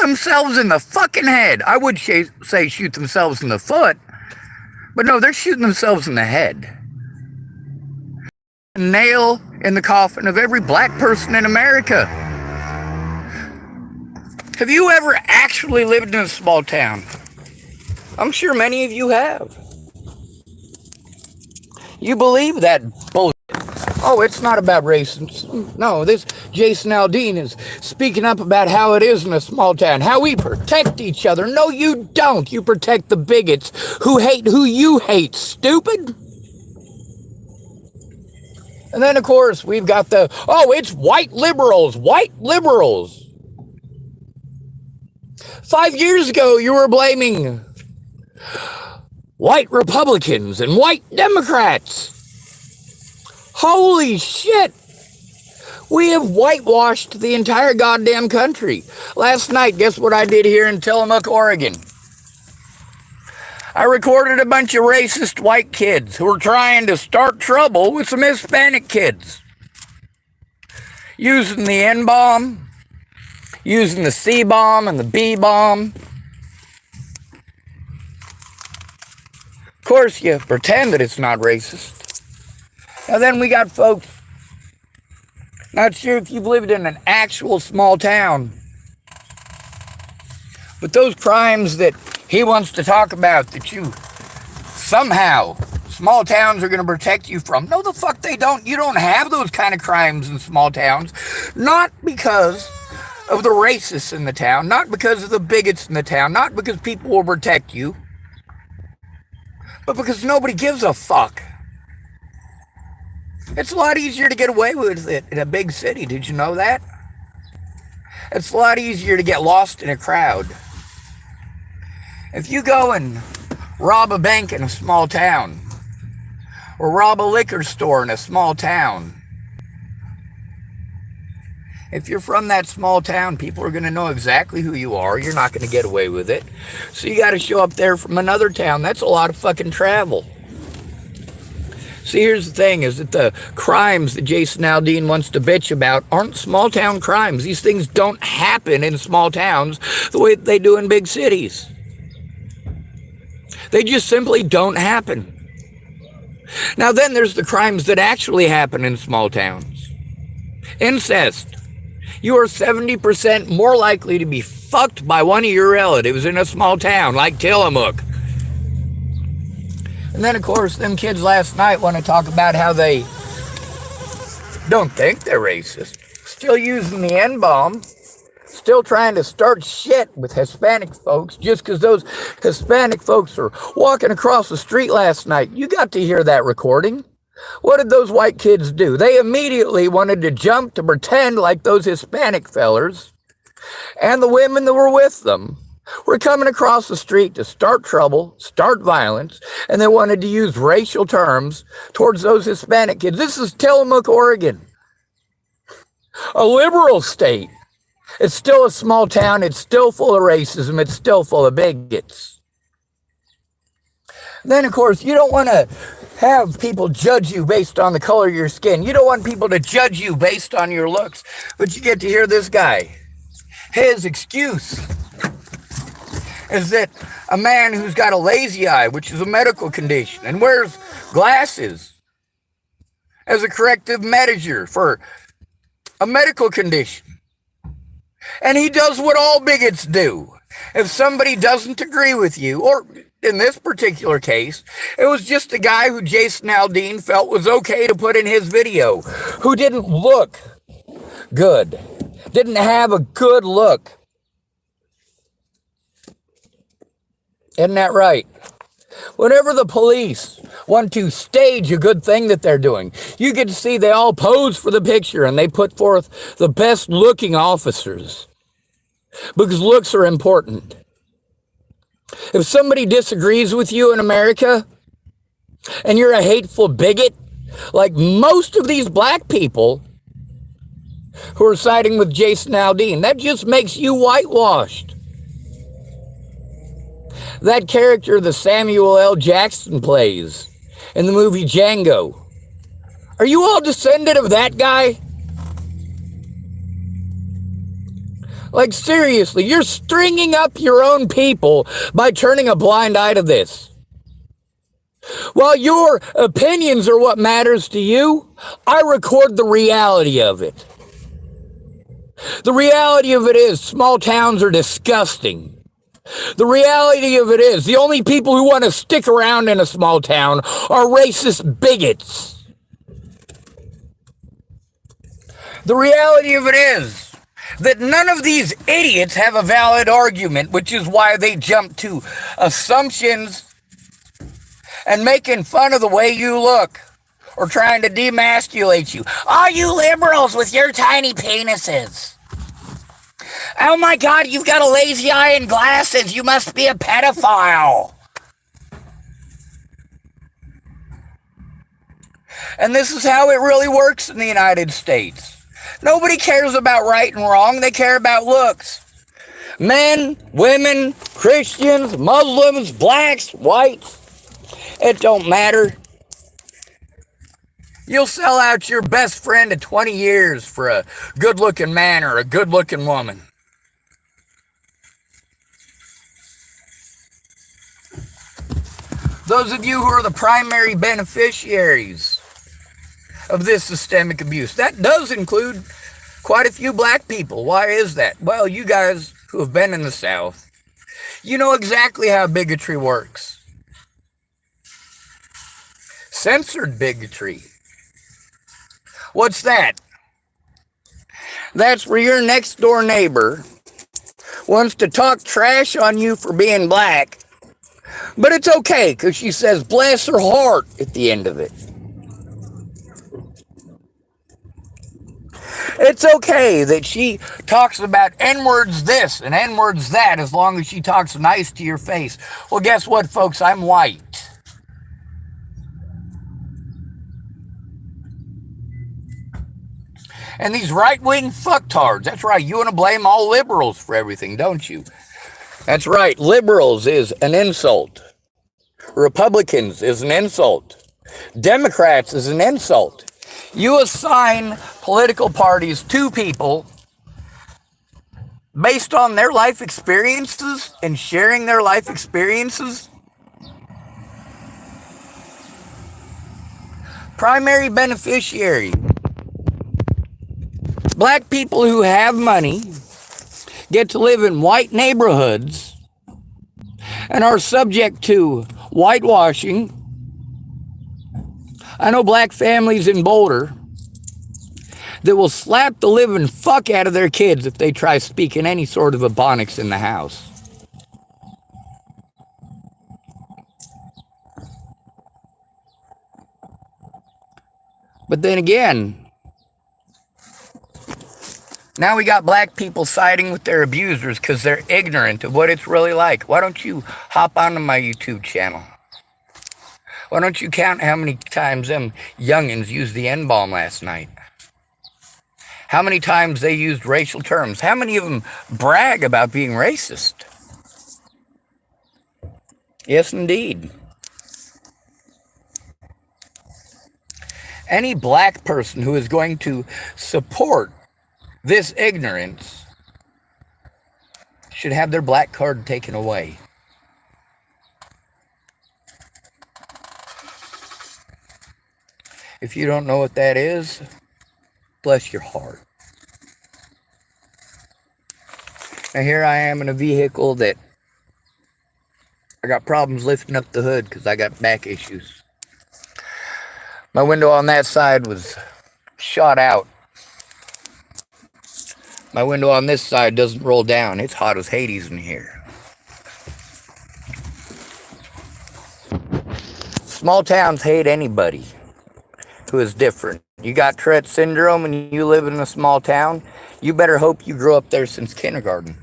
themselves in the fucking head. I would say shoot themselves in the foot, but no, they're shooting themselves in the head. A nail in the coffin of every black person in America. Have you ever actually lived in a small town? I'm sure many of you have. You believe that bullshit. Oh, it's not about racism. No, this Jason Aldean is speaking up about how it is in a small town, how we protect each other. No, you don't. You protect the bigots who hate who you hate, stupid. And then, of course, we've got it's white liberals, white liberals. 5 years ago, you were blaming white Republicans and white Democrats. Holy shit. We have whitewashed the entire goddamn country. Last night, guess what I did here in Tillamook, Oregon? I recorded a bunch of racist white kids who were trying to start trouble with some Hispanic kids. Using the N-bomb, using the C-bomb and the B-bomb. Of course, you pretend that it's not racist. Now then we got folks, not sure if you've lived in an actual small town, but those crimes that he wants to talk about that you somehow, small towns are going to protect you from. No, the fuck they don't. You don't have those kind of crimes in small towns. Not because of the racists in the town, not because of the bigots in the town, not because people will protect you, but because nobody gives a fuck. It's a lot easier to get away with it in a big city. Did you know that? It's a lot easier to get lost in a crowd. If you go and rob a bank in a small town, or rob a liquor store in a small town, if you're from that small town, people are going to know exactly who you are. You're not going to get away with it. So you got to show up there from another town. That's a lot of fucking travel. See, here's the thing, is that the crimes that Jason Aldean wants to bitch about aren't small town crimes. These things don't happen in small towns the way they do in big cities. They just simply don't happen. Now then, there's the crimes that actually happen in small towns. Incest. You are 70% more likely to be fucked by one of your relatives in a small town like Tillamook. And then, of course, them kids last night want to talk about how they don't think they're racist. Still using the N-bomb. Still trying to start shit with Hispanic folks just because those Hispanic folks are walking across the street last night. You got to hear that recording. What did those white kids do? They immediately wanted to jump to pretend like those Hispanic fellers and the women that were with them were coming across the street to start trouble, start violence, and they wanted to use racial terms towards those Hispanic kids. This is Tillamook, Oregon, a liberal state. It's still a small town. It's still full of racism. It's still full of bigots. Then, of course, you don't want to have people judge you based on the color of your skin. You don't want people to judge you based on your looks. But you get to hear this guy. His excuse is that a man who's got a lazy eye, which is a medical condition, and wears glasses as a corrective measure for a medical condition. And he does what all bigots do. If somebody doesn't agree with you, or in this particular case, it was just a guy who Jason Aldean felt was okay to put in his video, who didn't look good, didn't have a good look. Isn't that right? Whenever the police want to stage a good thing that they're doing, you get to see they all pose for the picture and they put forth the best looking officers because looks are important. If somebody disagrees with you in America and you're a hateful bigot, like most of these black people who are siding with Jason Aldean, that just makes you whitewashed. That character that Samuel L. Jackson plays in the movie Django. Are you all descendant of that guy? Like, seriously, you're stringing up your own people by turning a blind eye to this. While your opinions are what matters to you, I record the reality of it. The reality of it is small towns are disgusting. The reality of it is the only people who want to stick around in a small town are racist bigots. The reality of it is that none of these idiots have a valid argument, which is why they jump to assumptions and making fun of the way you look or trying to demasculate you. All you liberals with your tiny penises. Oh my God, you've got a lazy eye and glasses. You must be a pedophile. And this is how it really works in the United States. Nobody cares about right and wrong. They care about looks. Men, women, Christians, Muslims, blacks, whites. It don't matter. You'll sell out your best friend of 20 years for a good-looking man or a good-looking woman. Those of you who are the primary beneficiaries of this systemic abuse, that does include quite a few black people. Why is that? Well, you guys who have been in the South, you know exactly how bigotry works. Censored bigotry. What's that? That's where your next door neighbor wants to talk trash on you for being black, but it's okay because she says bless her heart at the end of it. It's okay that she talks about N-words this and N-words that as long as she talks nice to your face. Well, guess what, folks? I'm white. And these right-wing fucktards, that's right, you want to blame all liberals for everything, don't you? That's right, liberals is an insult. Republicans is an insult. Democrats is an insult. You assign political parties to people based on their life experiences and sharing their life experiences. Primary beneficiary. Black people who have money get to live in white neighborhoods and are subject to whitewashing. I know black families in Boulder that will slap the living fuck out of their kids if they try speaking any sort of Ebonics in the house. But then again, now we got black people siding with their abusers because they're ignorant of what it's really like. Why don't you hop onto my YouTube channel? Why don't you count how many times them youngins used the N-bomb last night? How many times they used racial terms? How many of them brag about being racist? Yes, indeed. Any black person who is going to support this ignorance should have their black card taken away. If you don't know what that is, bless your heart. Now here I am in a vehicle that I got problems lifting up the hood because I got back issues. My window on that side was shot out. My window on this side doesn't roll down. It's hot as Hades in here. Small towns hate anybody who is different. You got Tourette syndrome and you live in a small town, you better hope you grew up there since kindergarten.